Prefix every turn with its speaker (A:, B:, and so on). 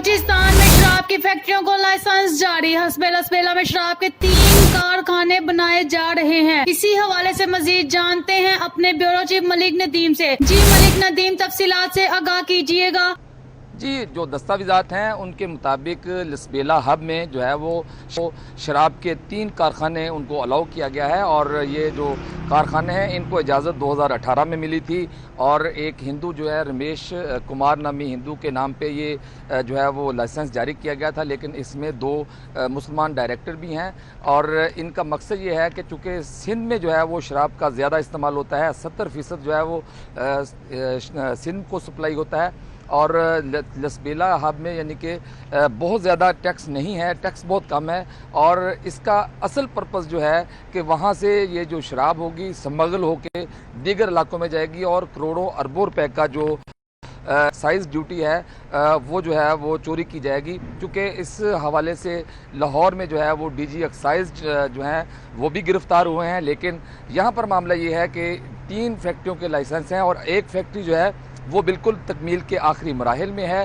A: बलूचिस्तान में शराब की फैक्ट्रियों को लाइसेंस जारी। हसबेला में शराब के 3 कारखाने बनाए जा रहे हैं। इसी हवाले से मजीद जानते हैं अपने ब्यूरो चीफ मलिक नदीम से। जी मलिक नदीम, तफसीलात से आगाह कीजिएगा।
B: जी, जो दस्तावेज़ात हैं उनके मुताबिक लसबेला हब में जो है वो शराब के 3 कारखाने उनको अलाउ किया गया है और ये जो कारखाने हैं इनको इजाज़त 2018 में मिली थी और एक हिंदू जो है रमेश कुमार नामी हिंदू के नाम पे ये जो है वो लाइसेंस जारी किया गया था, लेकिन इसमें 2 मुसलमान डायरेक्टर भी हैं और इनका मकसद ये है कि चूँकि सिंध में जो है वो शराब का ज़्यादा इस्तेमाल होता है, 70% जो है वो सिंध को सप्लाई होता है और लसबेला हब में यानी कि बहुत ज़्यादा टैक्स नहीं है, टैक्स बहुत कम है और इसका असल पर्पस जो है कि वहाँ से ये जो शराब होगी स्मगल होके दीगर इलाकों में जाएगी और करोड़ों अरबों रुपए का जो एक्साइज ड्यूटी है वो जो है वो चोरी की जाएगी। क्योंकि इस हवाले से लाहौर में जो है वो डीजी एक्साइज जो हैं वो भी गिरफ्तार हुए हैं, लेकिन यहाँ पर मामला ये है कि 3 फैक्ट्रियों के लाइसेंस हैं और एक फैक्ट्री जो है वो बिल्कुल तकमील के आखिरी मराहिल में है।